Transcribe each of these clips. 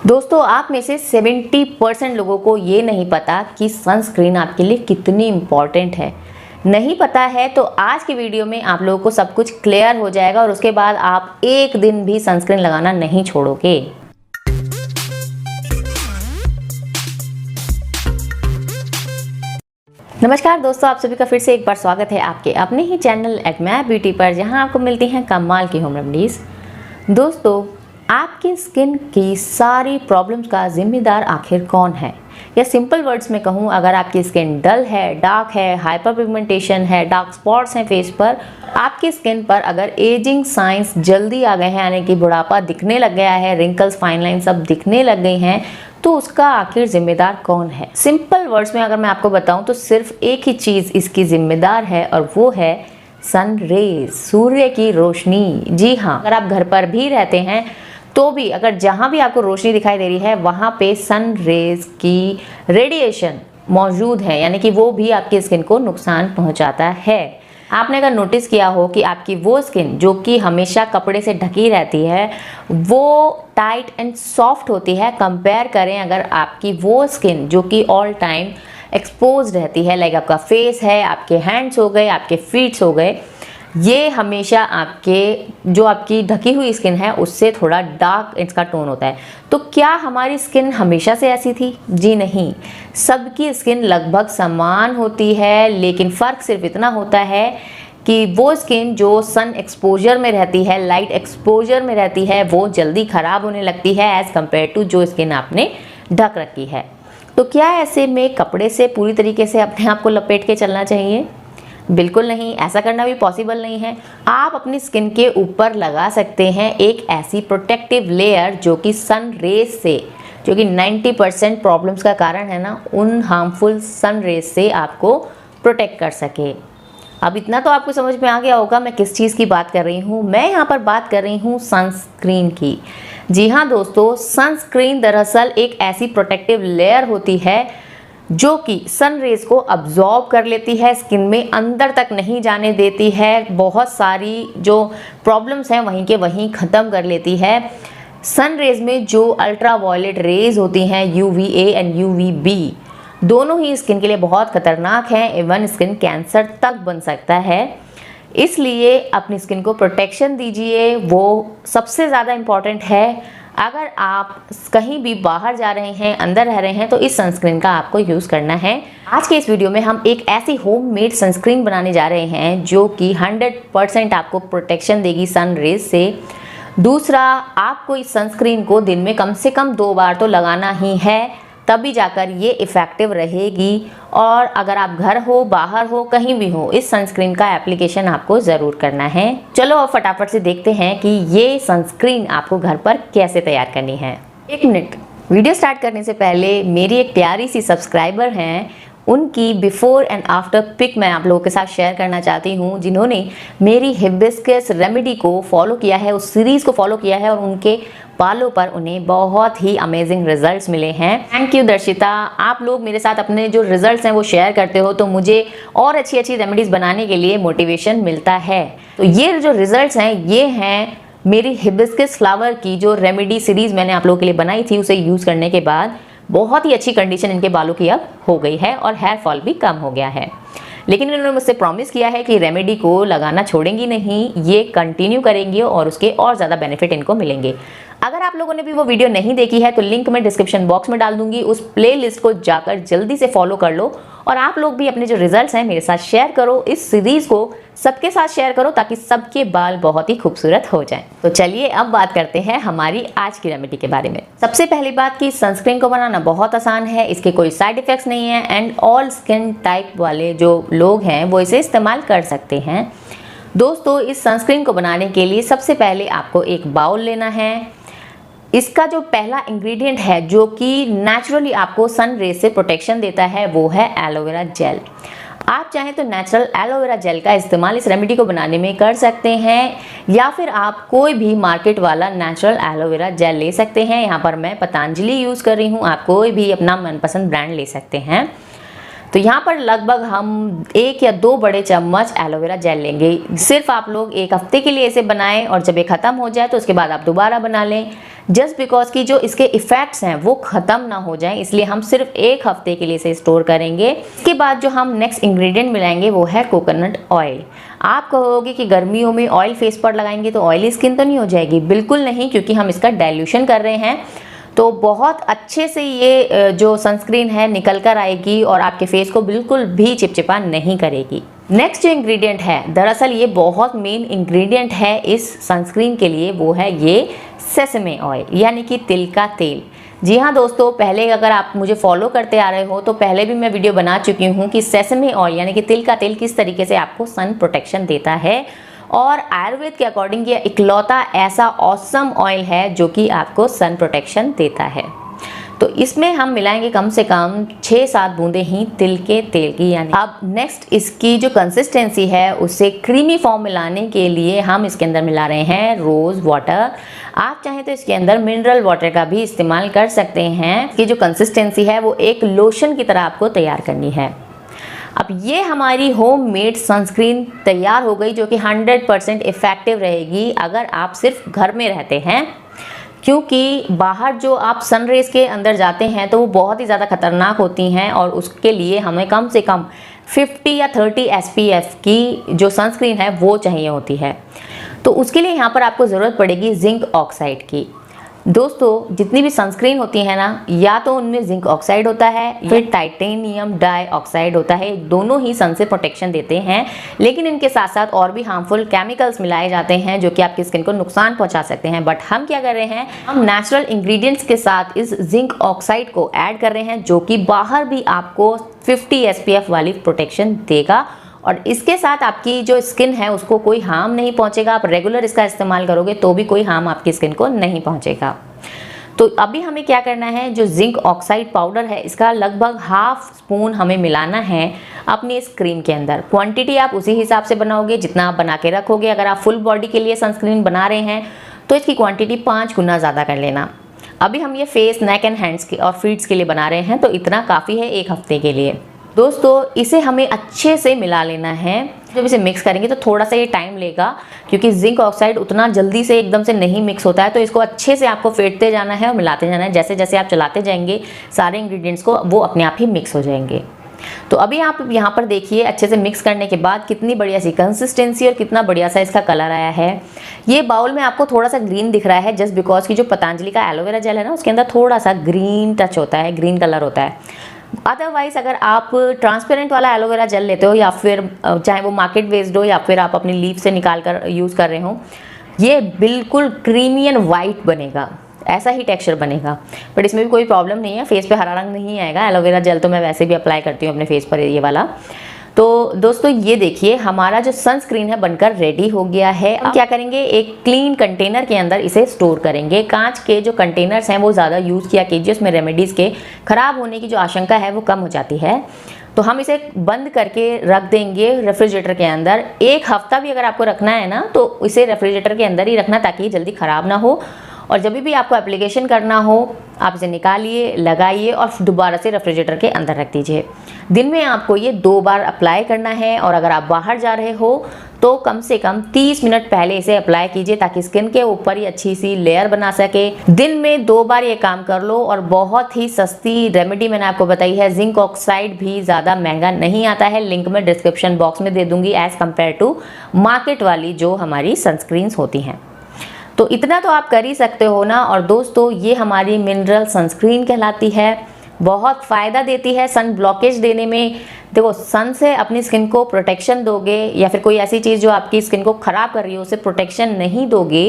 दोस्तों, आप में से 70% लोगों को ये नहीं पता कि सनस्क्रीन आपके लिए कितनी इम्पॉर्टेंट है। नहीं पता है तो आज की वीडियो में आप लोगों को सब कुछ क्लियर हो जाएगा और उसके बाद आप एक दिन भी सनस्क्रीन लगाना नहीं छोड़ोगे। नमस्कार दोस्तों, आप सभी का फिर से एक बार स्वागत है आपके अपने ही चैनल एटमैप ब्यूटी पर, जहां आपको मिलती हैं कमाल की होम रेमेडीज। दोस्तों, आपकी स्किन की सारी प्रॉब्लम्स का जिम्मेदार आखिर कौन है? या सिंपल वर्ड्स में कहूँ, अगर आपकी स्किन डल है, डार्क है, हाइपर पिगमेंटेशन है, डार्क स्पॉट्स हैं फेस पर, आपकी स्किन पर अगर एजिंग साइंस जल्दी आ गए हैं, यानी कि बुढ़ापा दिखने लग गया है, रिंकल्स, फाइन लाइन सब दिखने लग गई हैं, तो उसका आखिर जिम्मेदार कौन है? सिंपल वर्ड्स में अगर मैं आपको बताऊं तो सिर्फ एक ही चीज़ इसकी जिम्मेदार है और वो है सन रेज, सूर्य की रोशनी। जी हाँ, अगर आप घर पर भी रहते हैं तो भी अगर जहाँ भी आपको रोशनी दिखाई दे रही है वहाँ पे सन रेज की रेडिएशन मौजूद है, यानी कि वो भी आपकी स्किन को नुकसान पहुँचाता है। आपने अगर नोटिस किया हो कि आपकी वो स्किन जो कि हमेशा कपड़े से ढकी रहती है वो टाइट एंड सॉफ्ट होती है, कंपेयर करें अगर आपकी वो स्किन जो कि ऑल टाइम एक्सपोज रहती है, लाइक आपका फेस है, आपके हैंड्स हो गए, आपके फीट्स हो गए, ये हमेशा आपकी ढकी हुई स्किन है उससे थोड़ा डार्क इसका टोन होता है। तो क्या हमारी स्किन हमेशा से ऐसी थी? जी नहीं, सबकी स्किन लगभग समान होती है, लेकिन फ़र्क सिर्फ इतना होता है कि वो स्किन जो सन एक्सपोजर में रहती है, लाइट एक्सपोजर में रहती है, वो जल्दी ख़राब होने लगती है एज़ कम्पेयर टू जो स्किन आपने ढक रखी है। तो क्या ऐसे में कपड़े से पूरी तरीके से अपने आप को लपेट के चलना चाहिए? बिल्कुल नहीं, ऐसा करना भी पॉसिबल नहीं है। आप अपनी स्किन के ऊपर लगा सकते हैं एक ऐसी प्रोटेक्टिव लेयर जो कि सन रेज से, जो कि 90% प्रॉब्लम्स का कारण है ना, उन हार्मफुल सन रेज से आपको प्रोटेक्ट कर सके। अब इतना तो आपको समझ में आ गया होगा मैं किस चीज़ की बात कर रही हूँ। मैं यहाँ पर बात कर रही हूँ सनस्क्रीन की। जी हाँ दोस्तों, सनस्क्रीन दरअसल एक ऐसी प्रोटेक्टिव लेयर होती है जो कि सन रेज को अब्जॉर्ब कर लेती है, स्किन में अंदर तक नहीं जाने देती है, बहुत सारी जो प्रॉब्लम्स हैं वहीं के वहीं ख़त्म कर लेती है। सन रेज में जो अल्ट्रा वायलेट रेज होती हैं, UVA एंड UVB, दोनों ही स्किन के लिए बहुत खतरनाक हैं, इवन स्किन कैंसर तक बन सकता है। इसलिए अपनी स्किन को प्रोटेक्शन दीजिए, वो सबसे ज़्यादा इम्पॉर्टेंट है। अगर आप कहीं भी बाहर जा रहे हैं, अंदर रह रहे हैं, तो इस सनस्क्रीन का आपको यूज़ करना है। आज के इस वीडियो में हम एक ऐसी होममेड सनस्क्रीन बनाने जा रहे हैं जो कि 100% आपको प्रोटेक्शन देगी सन रेज से। दूसरा, आपको इस सनस्क्रीन को दिन में कम से कम 2 बार तो लगाना ही है, तभी जाकर ये इफ़ेक्टिव रहेगी। और अगर आप घर हो, बाहर हो, कहीं भी हो, इस सनस्क्रीन का एप्लीकेशन आपको ज़रूर करना है। चलो अब फटाफट से देखते हैं कि ये सनस्क्रीन आपको घर पर कैसे तैयार करनी है। 1 मिनट, वीडियो स्टार्ट करने से पहले मेरी एक प्यारी सी सब्सक्राइबर हैं, उनकी बिफोर एंड आफ्टर पिक मैं आप लोगों के साथ शेयर करना चाहती हूँ, जिन्होंने मेरी हिबिस्कस रेमेडी को फॉलो किया है, उस सीरीज़ को फॉलो किया है और उनके बालों पर उन्हें बहुत ही अमेजिंग रिजल्ट्स मिले हैं। थैंक यू दर्शिता, आप लोग मेरे साथ अपने जो रिजल्ट्स हैं वो शेयर करते हो तो मुझे और अच्छी अच्छी रेमेडीज़ बनाने के लिए मोटिवेशन मिलता है। तो ये जो रिजल्ट्स हैं ये हैं मेरी हिबिस्कस फ्लावर की जो रेमेडी सीरीज़ मैंने आप लोगों के लिए बनाई थी, उसे यूज़ करने के बाद बहुत ही अच्छी कंडीशन इनके बालों की अब हो गई है और हेयर फॉल भी कम हो गया है। लेकिन इन्होंने मुझसे प्रॉमिस किया है कि रेमेडी को लगाना छोड़ेंगी नहीं, ये कंटिन्यू करेंगी और उसके और ज़्यादा बेनिफिट इनको मिलेंगे। अगर आप लोगों ने भी वो वीडियो नहीं देखी है तो लिंक मैं डिस्क्रिप्शन बॉक्स में डाल दूंगी, उस प्लेलिस्ट को जाकर जल्दी से फॉलो कर लो और आप लोग भी अपने जो रिजल्ट्स हैं मेरे साथ शेयर करो, इस सीरीज़ को सबके साथ शेयर करो ताकि सबके बाल बहुत ही खूबसूरत हो जाएं। तो चलिए अब बात करते हैं हमारी आज की रेमेडी के बारे में। सबसे पहली बात कि सनस्क्रीन को बनाना बहुत आसान है, इसके कोई साइड इफ़ेक्ट्स नहीं है एंड ऑल स्किन टाइप वाले जो लोग हैं वो इसे इस्तेमाल कर सकते हैं। दोस्तों, इस सनस्क्रीन को बनाने के लिए सबसे पहले आपको एक बाउल लेना है। इसका जो पहला इंग्रेडिएंट है जो कि नेचुरली आपको सन रेज से प्रोटेक्शन देता है वो है एलोवेरा जेल। आप चाहें तो नेचुरल एलोवेरा जेल का इस्तेमाल इस रेमेडी को बनाने में कर सकते हैं, या फिर आप कोई भी मार्केट वाला नेचुरल एलोवेरा जेल ले सकते हैं। यहाँ पर मैं पतंजलि यूज़ कर रही हूँ, आप कोई भी अपना मनपसंद ब्रांड ले सकते हैं। तो यहाँ पर लगभग हम 1 या 2 बड़े चम्मच एलोवेरा जेल लेंगे। सिर्फ आप लोग 1 हफ्ते के लिए इसे बनाएं और जब ये ख़त्म हो जाए तो उसके बाद आप दोबारा बना लें। जस्ट बिकॉज कि जो इसके इफ़ेक्ट्स हैं वो ख़त्म ना हो जाएं, इसलिए हम सिर्फ 1 हफ्ते के लिए इसे स्टोर करेंगे। इसके बाद जो हम नेक्स्ट इंग्रेडिएंट मिलाएंगे वो है कोकोनट ऑयल। आप कहोगे कि गर्मियों में ऑयल फेस पर लगाएंगे तो ऑयली स्किन तो नहीं हो जाएगी? बिल्कुल नहीं, क्योंकि हम इसका डाइल्यूशन कर रहे हैं, तो बहुत अच्छे से ये जो सनस्क्रीन है निकल कर आएगी और आपके फेस को बिल्कुल भी चिपचिपा नहीं करेगी। नेक्स्ट जो इंग्रेडिएंट है, दरअसल ये बहुत मेन इंग्रेडिएंट है इस सनस्क्रीन के लिए, वो है ये सेसमे ऑयल यानी कि तिल का तेल। जी हाँ दोस्तों, पहले अगर आप मुझे फॉलो करते आ रहे हो तो पहले भी मैं वीडियो बना चुकी हूँ कि सेसमे ऑयल यानी कि तिल का तेल किस तरीके से आपको सन प्रोटेक्शन देता है, और आयुर्वेद के अकॉर्डिंग ये इकलौता ऐसा ऑसम ऑयल है जो कि आपको सन प्रोटेक्शन देता है। तो इसमें हम मिलाएंगे कम से कम 6-7 बूंदें ही तिल के तेल की। यानी अब नेक्स्ट इसकी जो कंसिस्टेंसी है उसे क्रीमी फॉर्म में लाने के लिए हम इसके अंदर मिला रहे हैं रोज़ वाटर। आप चाहें तो इसके अंदर मिनरल वाटर का भी इस्तेमाल कर सकते हैं। इसकी जो कंसिस्टेंसी है वो एक लोशन की तरह आपको तैयार करनी है। अब ये हमारी होममेड सनस्क्रीन तैयार हो गई, जो कि 100% इफ़ेक्टिव रहेगी अगर आप सिर्फ घर में रहते हैं, क्योंकि बाहर जो आप सन रेज़ के अंदर जाते हैं तो वो बहुत ही ज़्यादा खतरनाक होती हैं और उसके लिए हमें कम से कम 50 या 30 SPF की जो सनस्क्रीन है वो चाहिए होती है। तो उसके लिए यहाँ पर आपको ज़रूरत पड़ेगी जिंक ऑक्साइड की। दोस्तों, जितनी भी सनस्क्रीन होती है ना, या तो उनमें जिंक ऑक्साइड होता है फिर टाइटेनियम डाइऑक्साइड होता है, दोनों ही सन से प्रोटेक्शन देते हैं, लेकिन इनके साथ साथ और भी हार्मफुल केमिकल्स मिलाए जाते हैं जो कि आपकी स्किन को नुकसान पहुंचा सकते हैं। बट हम क्या कर रहे हैं, हम नेचुरल इंग्रेडिएंट्स के साथ इस जिंक ऑक्साइड को ऐड कर रहे हैं, जो कि बाहर भी आपको 50 SPF वाली प्रोटेक्शन देगा और इसके साथ आपकी जो स्किन है उसको कोई हार्म नहीं पहुंचेगा। आप रेगुलर इसका इस्तेमाल करोगे तो भी कोई हार्म आपकी स्किन को नहीं पहुंचेगा। तो अभी हमें क्या करना है, जो जिंक ऑक्साइड पाउडर है इसका लगभग ½ स्पून हमें मिलाना है अपनी इस क्रीम के अंदर। क्वांटिटी आप उसी हिसाब से बनाओगे जितना आप बना के रखोगे। अगर आप फुल बॉडी के लिए सनस्क्रीन बना रहे हैं तो इसकी क्वांटिटी 5 गुना ज़्यादा कर लेना। अभी हम ये फेस, नेक एंड हैंड्स के और फीट्स के लिए बना रहे हैं, तो इतना काफ़ी है 1 हफ्ते के लिए। दोस्तों, इसे हमें अच्छे से मिला लेना है। जब इसे मिक्स करेंगे तो थोड़ा सा ये टाइम लेगा, क्योंकि जिंक ऑक्साइड उतना जल्दी से एकदम से नहीं मिक्स होता है। तो इसको अच्छे से आपको फेंटते जाना है और मिलाते जाना है। जैसे जैसे आप चलाते जाएंगे सारे इंग्रेडिएंट्स को, वो अपने आप ही मिक्स हो जाएंगे। तो अभी आप यहाँ पर देखिए अच्छे से मिक्स करने के बाद कितनी बढ़िया सी कंसिस्टेंसी और कितना बढ़िया सा इसका कलर आया है। ये बाउल में आपको थोड़ा सा ग्रीन दिख रहा है जस्ट बिकॉज की जो पतंजलि का एलोवेरा जेल है ना, उसके अंदर थोड़ा सा ग्रीन टच होता है, ग्रीन कलर होता है। अदरवाइज अगर आप ट्रांसपेरेंट वाला एलोवेरा जेल लेते हो या फिर चाहे वो मार्केट बेस्ड हो या फिर आप अपनी लीफ से निकाल कर यूज़ कर रहे हो, ये बिल्कुल क्रीमी एंड वाइट बनेगा, ऐसा ही टेक्सचर बनेगा। बट इसमें भी कोई प्रॉब्लम नहीं है, फेस पे हरा रंग नहीं आएगा। एलोवेरा जेल तो मैं वैसे भी अप्लाई करती हूँ अपने फेस पर, ये वाला। तो दोस्तों ये देखिए हमारा जो सनस्क्रीन है बनकर रेडी हो गया है। अब क्या करेंगे, एक क्लीन कंटेनर के अंदर इसे स्टोर करेंगे। कांच के जो कंटेनर्स हैं वो ज़्यादा यूज़ किया कीजिए, उसमें रेमेडीज़ के ख़राब होने की जो आशंका है वो कम हो जाती है। तो हम इसे बंद करके रख देंगे रेफ्रिजरेटर के अंदर। 1 हफ्ता भी अगर आपको रखना है ना, तो इसे रेफ्रिजरेटर के अंदर ही रखना ताकि ये जल्दी ख़राब ना हो। और जब भी आपको एप्लीकेशन करना हो आप इसे निकालिए, लगाइए और दोबारा से रेफ्रिजरेटर के अंदर रख दीजिए। दिन में आपको ये 2 बार अप्लाई करना है, और अगर आप बाहर जा रहे हो तो कम से कम 30 मिनट पहले इसे अप्लाई कीजिए ताकि स्किन के ऊपर ही अच्छी सी लेयर बना सके। दिन में 2 बार ये काम कर लो, और बहुत ही सस्ती रेमेडी मैंने आपको बताई है। जिंक ऑक्साइड भी ज़्यादा महंगा नहीं आता है, लिंक मैं डिस्क्रिप्शन बॉक्स में दे दूंगी, एज़ कम्पेयर टू मार्केट वाली जो हमारी सनस्क्रीन्स होती हैं। तो इतना तो आप कर ही सकते हो ना। और दोस्तों ये हमारी मिनरल सनस्क्रीन कहलाती है, बहुत फ़ायदा देती है सन ब्लॉकेज देने में। देखो, सन से अपनी स्किन को प्रोटेक्शन दोगे या फिर कोई ऐसी चीज़ जो आपकी स्किन को ख़राब कर रही हो उसे प्रोटेक्शन नहीं दोगे,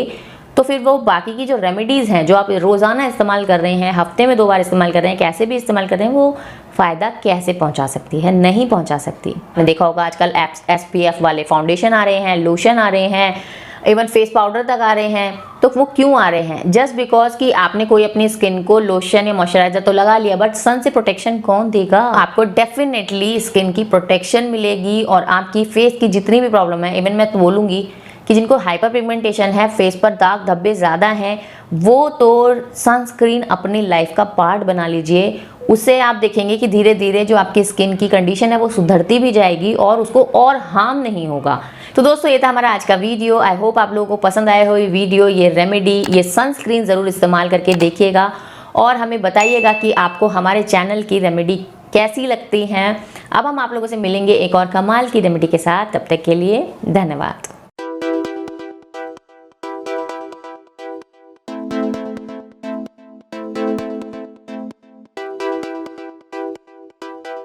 तो फिर वो बाकी की जो रेमेडीज़ हैं जो आप रोज़ाना इस्तेमाल कर रहे हैं, हफ्ते में 2 बार इस्तेमाल कर रहे हैं, कैसे भी इस्तेमाल कर रहे हैं, वो फ़ायदा कैसे पहुंचा सकती है? नहीं पहुंचा सकती। मैंने देखा होगा आजकल SPF वाले फाउंडेशन आ रहे हैं, लोशन आ रहे हैं, इवन फेस पाउडर तक आ रहे हैं। तो वो क्यों आ रहे हैं? जस्ट बिकॉज कि आपने कोई अपनी स्किन को लोशन या मॉइस्चराइजर तो लगा लिया, बट सन से प्रोटेक्शन कौन देगा? आपको डेफिनेटली स्किन की प्रोटेक्शन मिलेगी और आपकी फेस की जितनी भी प्रॉब्लम है, इवन मैं तो बोलूँगी कि जिनको हाइपर पिगमेंटेशन है, फेस पर दाग धब्बे ज़्यादा हैं, वो तो सनस्क्रीन अपनी लाइफ का पार्ट बना लीजिए। उससे आप देखेंगे कि धीरे धीरे जो आपकी स्किन की कंडीशन है वो सुधरती भी जाएगी और उसको और हार्म नहीं होगा। तो दोस्तों ये था हमारा आज का वीडियो। आई होप आप लोगों को पसंद आया हो ये वीडियो, ये रेमेडी, ये सनस्क्रीन ज़रूर इस्तेमाल करके देखिएगा और हमें बताइएगा कि आपको हमारे चैनल की रेमेडी कैसी लगती हैं। अब हम आप लोगों से मिलेंगे एक और कमाल की रेमेडी के साथ। तब तक के लिए धन्यवाद।